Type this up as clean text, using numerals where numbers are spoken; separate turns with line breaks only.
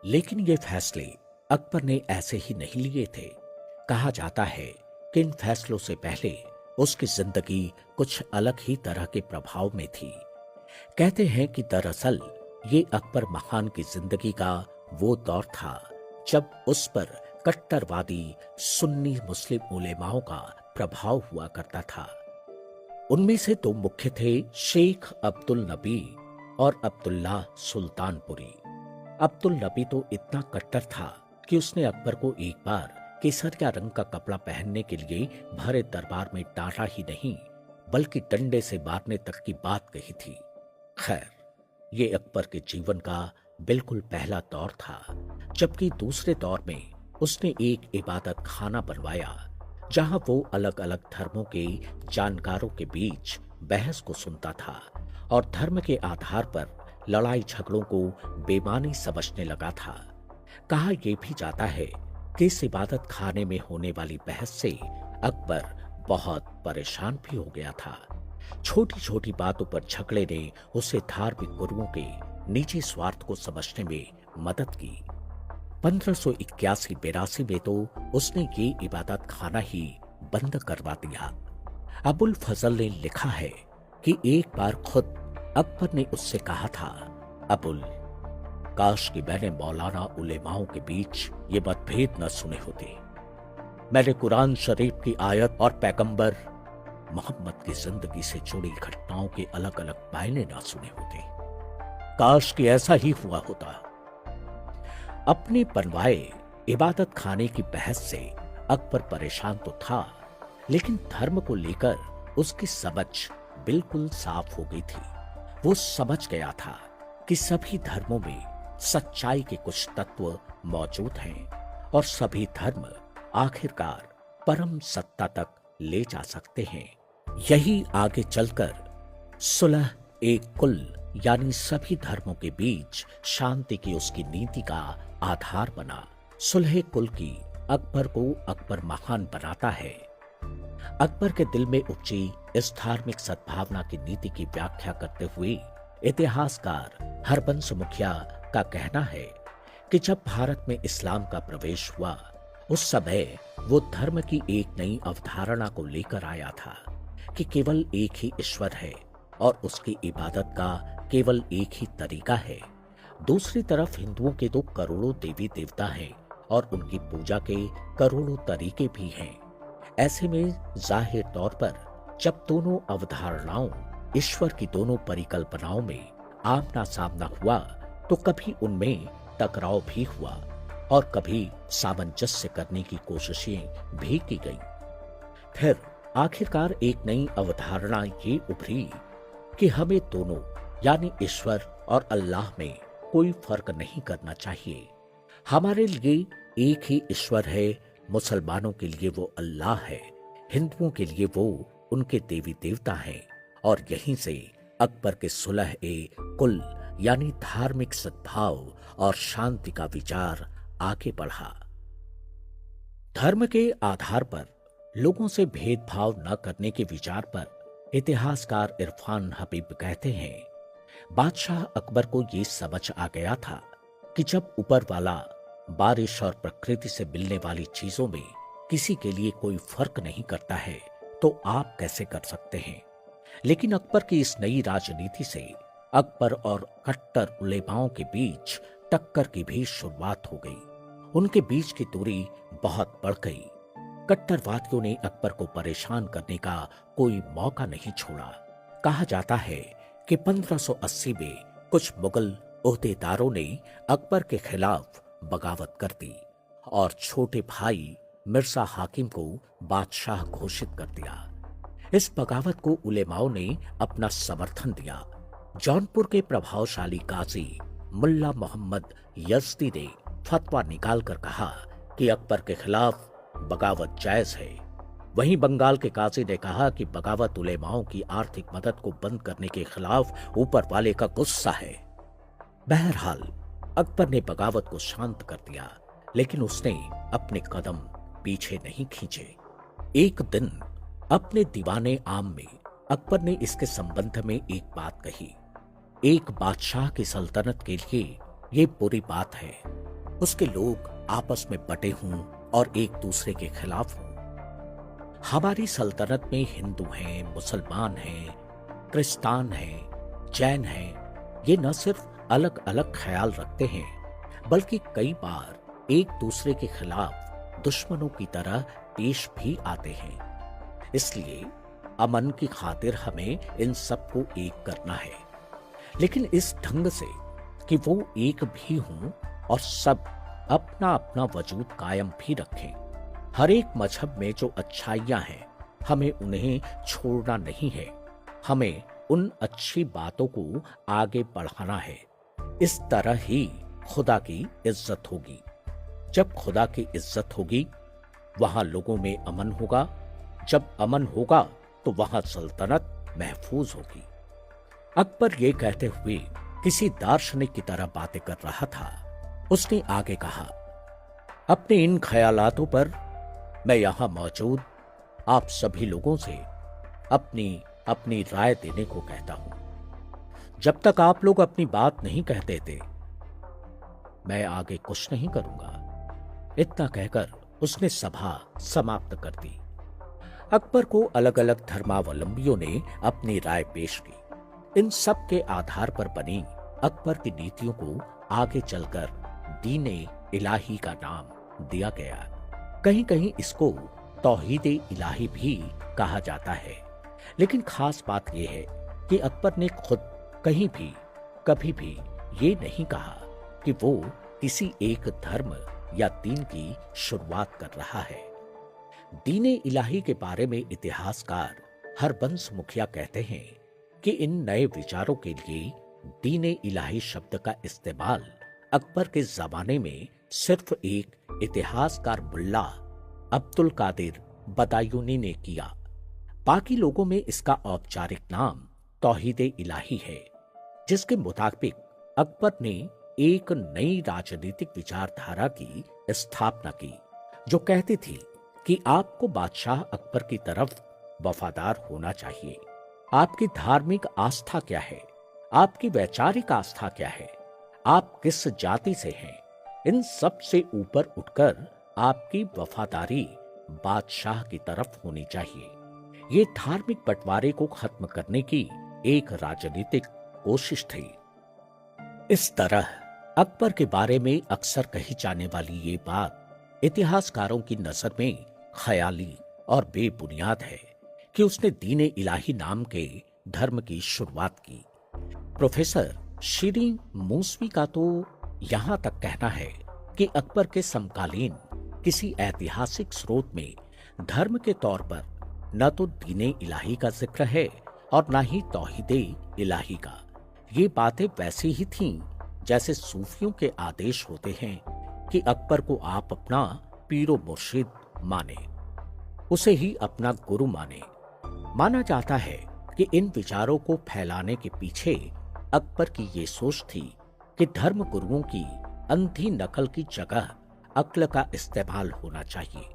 लेकिन ये फैसले अकबर ने ऐसे ही नहीं लिए थे। कहा जाता है कि इन फैसलों से पहले उसकी जिंदगी कुछ अलग ही तरह के प्रभाव में थी। कहते हैं कि दरअसल ये अकबर महान की जिंदगी का वो दौर था जब उस पर कट्टरवादी सुन्नी मुस्लिम उलेमाओं का प्रभाव हुआ करता था। उनमें से दो मुख्य थे, शेख अब्दुल नबी और अब्दुल्लाह सुल्तानपुरी। अब्दुल नबी तो इतना कट्टर था कि उसने अकबर को एक बार केसरिया रंग का कपड़ा पहनने के लिए भरे दरबार में डांटा ही नहीं, बल्कि डंडे से मारने तक की बात कही थी। खैर, ये अकबर के जीवन का बिल्कुल पहला दौर था, जबकि दूसरे दौर में उसने एक इबादत खाना बनवाया जहां वो अलग अलग धर्मों के जानकारों के बीच बहस को सुनता था और धर्म के आधार पर लड़ाई झगड़ों को बेमानी समझने लगा था। कहा यह भी जाता है कि इस इबादत खाने में होने वाली बहस से अकबर बहुत परेशान भी हो गया था। छोटी छोटी बातों पर झगड़े ने उसे धार्मिक गुरुओं के निजी स्वार्थ को समझने में मदद की। 1581-82 में तो उसने ये इबादत खाना ही बंद करवा दिया। अबुल फजल ने लिखा है कि एक बार खुद अकबर ने उससे कहा था, अबुल, काश कि मैंने मौलाना उलेमाओं के बीच ये मतभेद न सुने होते। मैंने कुरान शरीफ की आयत और पैगंबर मोहम्मद की जिंदगी से जुड़ी घटनाओं के अलग अलग मायने ना सुने होते। काश कि ऐसा ही हुआ होता। अपने बनवाए इबादत खाने की बहस से अकबर परेशान तो था, लेकिन धर्म को लेकर उसकी समझ बिल्कुल साफ हो गई थी। वो समझ गया था कि सभी धर्मों में सच्चाई के कुछ तत्व मौजूद हैं और सभी धर्म आखिरकार परम सत्ता तक ले जा सकते हैं। यही आगे चलकर सुलह एक कुल यानी सभी धर्मों के बीच शांति की उसकी नीति का आधार बना। सुलह कुल की अकबर को अकबर महान बनाता है। अकबर के दिल में उपजी इस धार्मिक सद्भावना की नीति की व्याख्या करते हुए इतिहासकार हरबंस मुखिया का कहना है कि जब भारत में इस्लाम का प्रवेश हुआ, उस समय वो धर्म की एक नई अवधारणा को लेकर आया था कि केवल एक ही ईश्वर है और उसकी इबादत का केवल एक ही तरीका है। दूसरी तरफ हिंदुओं के तो करोड़ों देवी देवता हैं और उनकी पूजा के करोड़ों तरीके भी हैं। ऐसे में जाहिर तौर पर जब दोनों अवधारणाओं ईश्वर की दोनों परिकल्पनाओं में आमना सामना हुआ, तो कभी उनमें टकराव भी हुआ और कभी सामंजस्य करने की कोशिशें भी की गईं। फिर आखिरकार एक नई अवधारणा ये उभरी कि हमें दोनों यानी ईश्वर और अल्लाह में कोई फर्क नहीं करना चाहिए। हमारे लिए एक ही ईश्वर है। मुसलमानों के लिए वो अल्लाह है, हिंदुओं के लिए वो उनके देवी देवता हैं। और यहीं से अकबर के सुलह ए कुल यानी धार्मिक सद्भाव और शांति का विचार आगे बढ़ा। धर्म के आधार पर लोगों से भेदभाव न करने के विचार पर इतिहासकार इरफान हबीब कहते हैं, बादशाह अकबर को ये समझ आ गया था कि जब ऊपर वाला बारिश और प्रकृति से मिलने वाली चीजों में किसी के लिए कोई फर्क नहीं करता है, तो आप कैसे कर सकते हैं। लेकिन अकबर की इस नई राजनीति से अकबर और कट्टर उलेमाओं के बीच टक्कर की भी शुरुआत हो गई। उनके बीच की दूरी बहुत बढ़ गई। कट्टरवादियों ने अकबर को परेशान करने का कोई मौका नहीं छोड़ा। कहा जाता है कि 1580 में कुछ मुगल ओहदेदारों ने अकबर के खिलाफ बगावत कर दी और छोटे भाई मिर्जा हाकिम को बादशाह घोषित कर दिया। इस बगावत को उलेमाओं ने अपना समर्थन दिया। जौनपुर के प्रभावशाली काजी मुल्ला मोहम्मद यज़दी ने फतवा निकालकर कहा कि अकबर के खिलाफ बगावत जायज है। वहीं बंगाल के काजी ने कहा कि बगावत उलेमाओं की आर्थिक मदद को बंद करने के खिलाफ ऊपर वाले का गुस्सा है। बहरहाल अकबर ने बगावत को शांत कर दिया, लेकिन उसने अपने कदम पीछे नहीं खींचे। एक दिन अपने दीवाने आम में अकबर ने इसके संबंध में एक बात कही, एक बादशाह की सल्तनत के लिए ये बुरी बात है उसके लोग आपस में बटे हों और एक दूसरे के खिलाफ हों। हमारी सल्तनत में हिंदू हैं, मुसलमान हैं, क्रिस्तान हैं, जैन हैं। ये न सिर्फ अलग अलग ख्याल रखते हैं, बल्कि कई बार एक दूसरे के खिलाफ दुश्मनों की तरह पेश भी आते हैं। इसलिए अमन की खातिर हमें इन सबको एक करना है, लेकिन इस ढंग से कि वो एक भी हों और सब अपना अपना वजूद कायम भी रखें। हर एक मजहब में जो अच्छाइयां हैं, हमें उन्हें छोड़ना नहीं है। हमें उन अच्छी बातों को आगे बढ़ाना है। इस तरह ही खुदा की इज्जत होगी। जब खुदा की इज्जत होगी, वहां लोगों में अमन होगा। जब अमन होगा तो वहां सल्तनत महफूज होगी। अकबर ये कहते हुए किसी दार्शनिक की तरह बातें कर रहा था। उसने आगे कहा, अपने इन ख्यालातों पर मैं यहां मौजूद आप सभी लोगों से अपनी अपनी राय देने को कहता हूं। जब तक आप लोग अपनी बात नहीं कह देते, मैं आगे कुछ नहीं करूंगा। इतना कहकर उसने सभा समाप्त कर दी। अकबर को अलग अलग धर्मावलंबियों ने अपनी राय पेश की। इन सब के आधार पर बनी अकबर की नीतियों को आगे चलकर दीने इलाही का नाम दिया गया। कहीं कहीं इसको तौहीद इलाही भी कहा जाता है। लेकिन खास बात यह है कि अकबर ने खुद कहीं भी कभी भी ये नहीं कहा कि वो किसी एक धर्म या दीन की शुरुआत कर रहा है। दीने इलाही के बारे में इतिहासकार हरबंस मुखिया कहते हैं कि इन नए विचारों के लिए दीने इलाही शब्द का इस्तेमाल अकबर के जमाने में सिर्फ एक इतिहासकार मुल्ला अब्दुल कादिर बदायूनी ने किया। बाकी लोगों में इसका औपचारिक नाम तौहीद इलाही है, जिसके मुताबिक अकबर ने एक नई राजनीतिक विचारधारा की स्थापना की, जो कहती थी कि आपको बादशाह अकबर की तरफ वफादार होना चाहिए। आपकी धार्मिक आस्था क्या है? आपकी वैचारिक आस्था क्या है? आप किस जाति से हैं? इन सब से ऊपर उठकर आपकी वफादारी बादशाह की तरफ होनी चाहिए। ये धार्मिक बंटवारे को खत्म करने की एक राजनीतिक कोशिश थी। इस तरह अकबर के बारे में अक्सर कही जाने वाली ये बात इतिहासकारों की नजर में ख्याली और बेबुनियाद है कि उसने दीने इलाही नाम के धर्म की शुरुआत की। प्रोफेसर शीरीन मूसवी का तो यहां तक कहना है कि अकबर के समकालीन किसी ऐतिहासिक स्रोत में धर्म के तौर पर न तो दीने इलाही का जिक्र है और न ही तौहीदे इलाही का। ये बातें वैसी ही थीं जैसे सूफियों के आदेश होते हैं कि अकबर को आप अपना पीरो मुर्शिद माने, उसे ही अपना गुरु माने। माना जाता है कि इन विचारों को फैलाने के पीछे अकबर की ये सोच थी कि धर्म गुरुओं की अंधी नकल की जगह अक्ल का इस्तेमाल होना चाहिए।